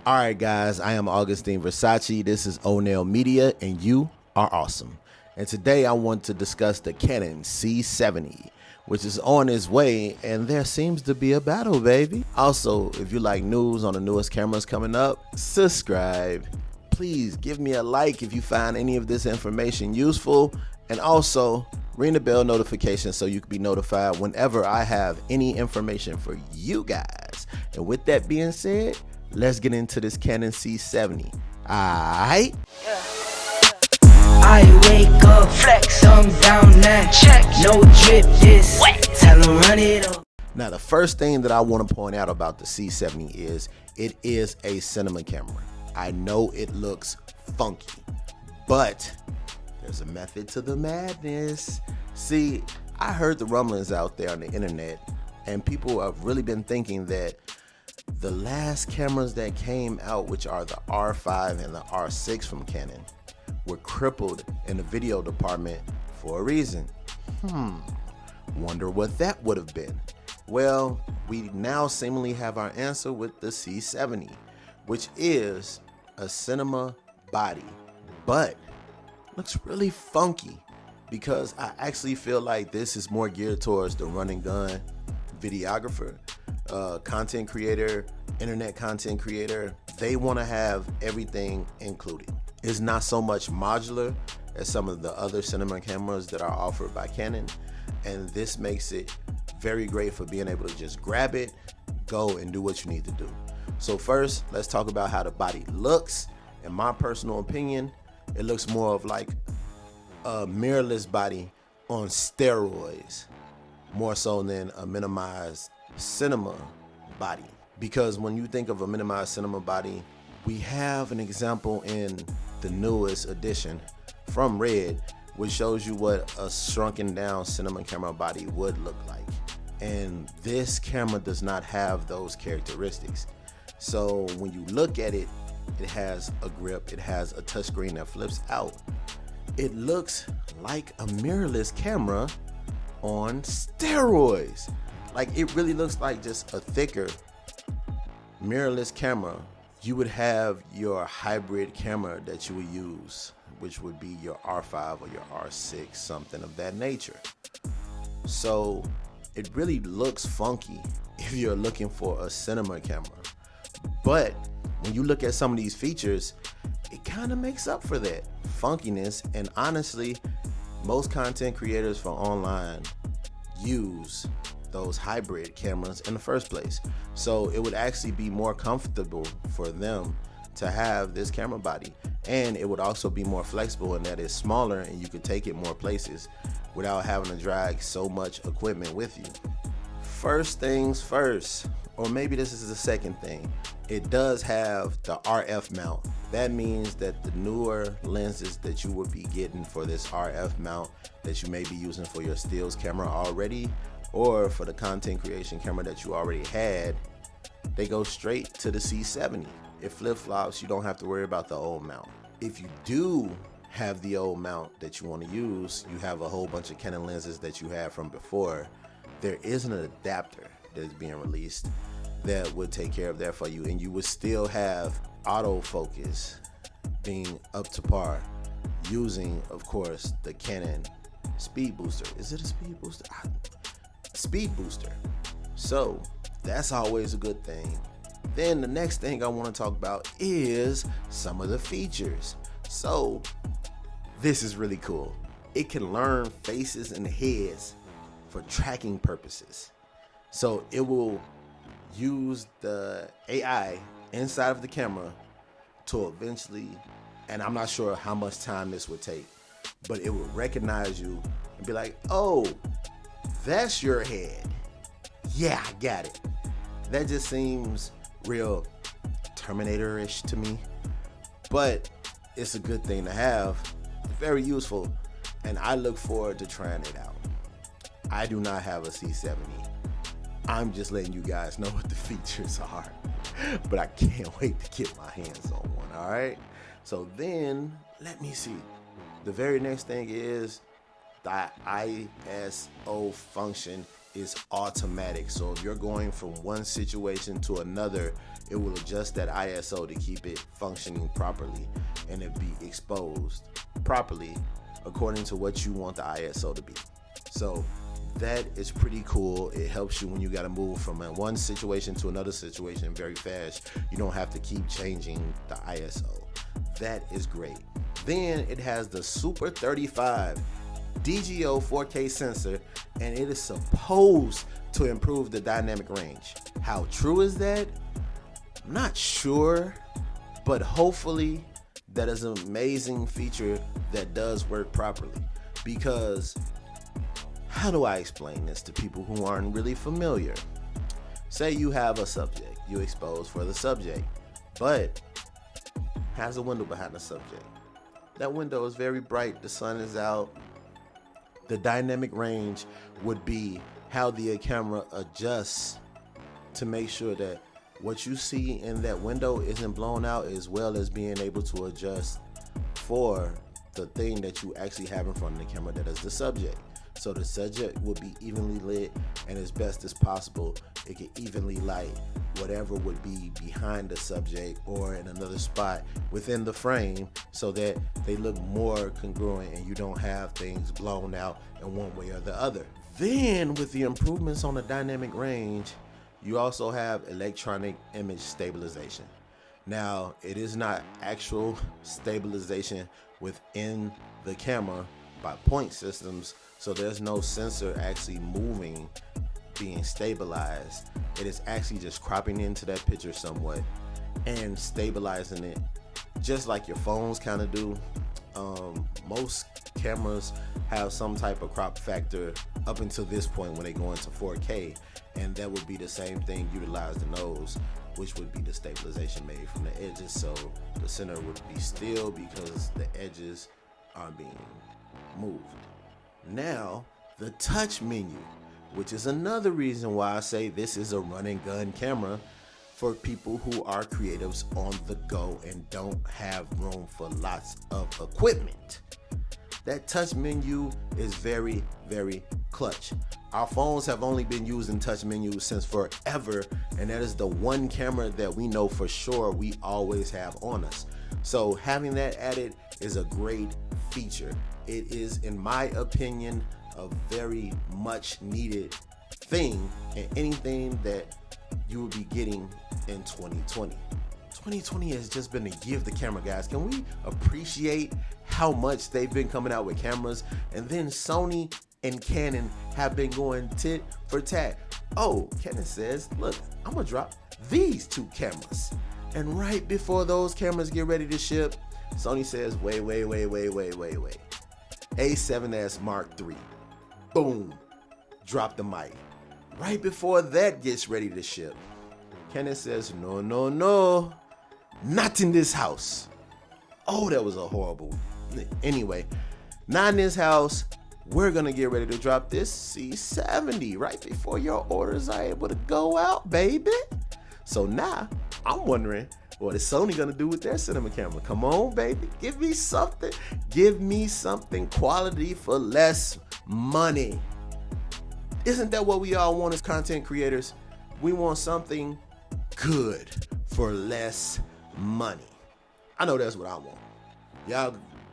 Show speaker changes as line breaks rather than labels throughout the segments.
All right, guys, I am Augustine Versace. This is Onell Media, and you are awesome. And today I want to discuss the Canon C70, which is on its way, and there seems to be a battle, baby. Also, if you like news on the newest cameras coming up, subscribe. Please give me a like if you find any of this information useful, and also ring the bell notification so you can be notified whenever I have any information for you guys. And with that being said, let's get into this Canon C70. Alright?
I wake up, flex, thumb down now, check, no drip, this, wet, tell them run it up.
Now, the first thing that I want to point out about the C70 is it is a cinema camera. I know it looks funky, but there's a method to the madness. See, I heard the rumblings out there on the internet, and people have really been thinking that the last cameras that came out, which are the R5 and the R6 from Canon, were crippled in the video department for a reason. Wonder what that would have been. Well, we now seemingly have our answer with the C70, which is a cinema body, but looks really funky because I actually feel like this is more geared towards the run and gun videographer, content creator, internet content creator. They want to have everything included. It's not so much modular as some of the other cinema cameras that are offered by Canon, and this makes it very great for being able to just grab it, go and do what you need to do. So first, let's talk about how the body looks. In my personal opinion, it looks more of like a mirrorless body on steroids, more so than a minimized cinema body. Because when you think of a minimized cinema body, we have an example in the newest edition from Red, which shows you what a shrunken down cinema camera body would look like. And this camera does not have those characteristics. So when you look at it, it has a grip, it has a touchscreen that flips out. It looks like a mirrorless camera on steroids. Like, it really looks like just a thicker mirrorless camera. You would have your hybrid camera that you would use, which would be your R5 or your R6, something of that nature. So it really looks funky if you're looking for a cinema camera. But when you look at some of these features, it kind of makes up for that funkiness. And honestly, most content creators for online use those hybrid cameras in the first place. So it would actually be more comfortable for them to have this camera body. And it would also be more flexible in that it's smaller and you could take it more places without having to drag so much equipment with you. First things first, or maybe this is the second thing, it does have the RF mount. That means that the newer lenses that you would be getting for this RF mount that you may be using for your stills camera already, or for the content creation camera that you already had, they go straight to the C70. It flip-flops, you don't have to worry about the old mount. If you do have the old mount that you want to use, you have a whole bunch of Canon lenses that you had from before, there is an adapter that is being released that would take care of that for you, and you would still have autofocus being up to par using, of course, the Canon speed booster. Is it a speed booster? Speed booster. So that's always a good thing. Then the next thing I want to talk about is some of the features. So this is really cool. It can learn faces and heads for tracking purposes. So it will use the AI inside of the camera to eventually, and I'm not sure how much time this would take, but it will recognize you and be like, oh, that's your head. Yeah, I got it. That just seems real Terminator-ish to me, but it's a good thing to have. Very useful, and I look forward to trying it out. I do not have a C70. I'm just letting you guys know what the features are, but I can't wait to get my hands on one, all right? So then, let me see. The very next thing is the ISO function is automatic. So if you're going from one situation to another, it will adjust that ISO to keep it functioning properly and it be exposed properly according to what you want the ISO to be. So that is pretty cool. It helps you when you got to move from one situation to another situation very fast. You don't have to keep changing the ISO. That is great. Then it has the Super 35 DGO 4K sensor, and it is supposed to improve the dynamic range. How true is that? I'm not sure, but hopefully that is an amazing feature that does work properly. Because how do I explain this to people who aren't really familiar? Say you have a subject, you expose for the subject, but has a window behind the subject. That window is very bright, the sun is out. The dynamic range would be how the camera adjusts to make sure that what you see in that window isn't blown out, as well as being able to adjust for the thing that you actually have in front of the camera, that is the subject. So the subject will be evenly lit, and as best as possible, it can evenly light whatever would be behind the subject or in another spot within the frame, so that they look more congruent and you don't have things blown out in one way or the other. Then with the improvements on the dynamic range, you also have electronic image stabilization. Now, it is not actual stabilization within the camera by point systems, so there's no sensor actually moving, being stabilized. It is actually just cropping into that picture somewhat and stabilizing it, just like your phones kind of do. Most cameras have some type of crop factor up until this point when they go into 4K, and that would be the same thing utilized in those, which would be the stabilization made from the edges, so the center would be still because the edges are being moved. Now, the touch menu, which is another reason why I say this is a run and gun camera for people who are creatives on the go and don't have room for lots of equipment. That touch menu is very, very clutch. Our phones have only been using touch menus since forever, and that is the one camera that we know for sure we always have on us. So having that added is a great feature. It is, in my opinion, a very much needed thing, and anything that you will be getting in 2020. 2020 has just been a year of the camera, guys. Can we appreciate how much they've been coming out with cameras? And then Sony and Canon have been going tit for tat. Oh, Canon says, look, I'm gonna drop these two cameras. And right before those cameras get ready to ship, Sony says, wait. A7S Mark III. Boom. Drop the mic. Right before that gets ready to ship, Canon says, no. Not in this house. Oh, that was a horrible. Anyway, not in this house. We're going to get ready to drop this C70 right before your orders are able to go out, baby. So now I'm wondering, what is Sony going to do with their cinema camera? Come on, baby. Give me something. Give me something quality for less money. Isn't that what we all want as content creators? We want something good for less money. I know that's what I want.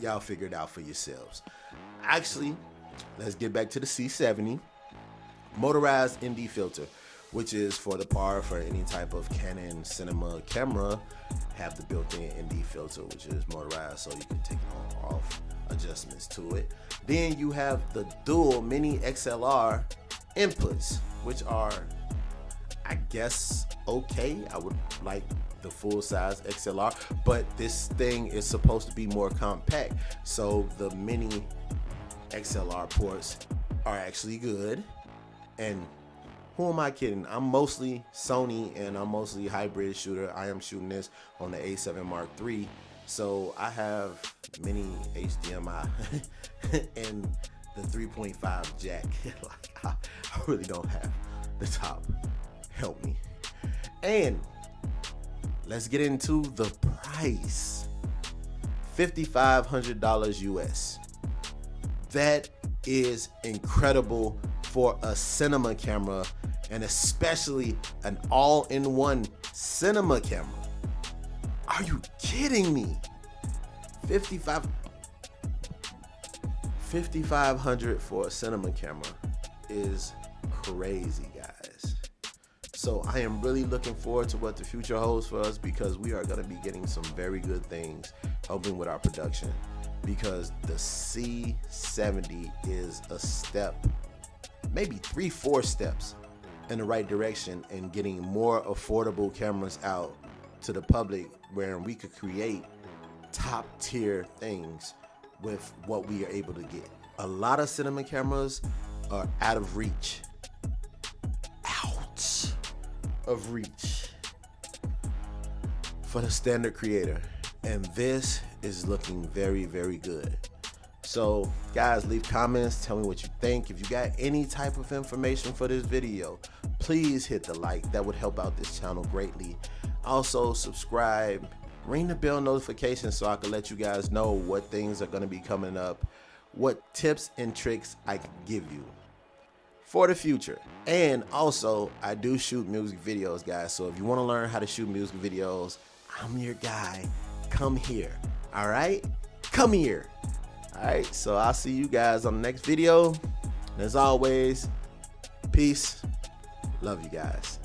Y'all figure it out for yourselves. Actually, let's get back to the C70 motorized ND filter, which is for the par for any type of Canon cinema camera. Have the built-in ND filter, which is motorized, so you can take on or off adjustments to it. Then you have the dual mini XLR inputs, which are, I guess, okay. I would like the full size XLR, but this thing is supposed to be more compact, so the mini XLR ports are actually good. And who am I kidding? I'm mostly Sony and I'm mostly hybrid shooter. I am shooting this on the A7 Mark III, so I have mini HDMI and the 3.5 jack. Like, I really don't have the top. Help me. And let's get into the price. $5,500 US. That is incredible for a cinema camera, and especially an all-in-one cinema camera. Are you kidding me? $5,500 for a cinema camera is crazy, guys. So I am really looking forward to what the future holds for us, because we are going to be getting some very good things helping with our production, because the C70 is a step, maybe 3-4 steps in the right direction, and getting more affordable cameras out to the public, where we could create top tier things with what we are able to get. A lot of cinema cameras are out of reach. Out of reach for the standard creator. And this is looking very, very good. So guys, leave comments, tell me what you think. If you got any type of information for this video, please hit the like. That would help out this channel greatly. Also subscribe, ring the bell notification so I can let you guys know what things are going to be coming up, what tips and tricks I can give you for the future. And also, I do shoot music videos, guys. So if you want to learn how to shoot music videos, I'm your guy. Come here. All right? Come here. All right. So I'll see you guys on the next video. And as always, peace. Love you guys.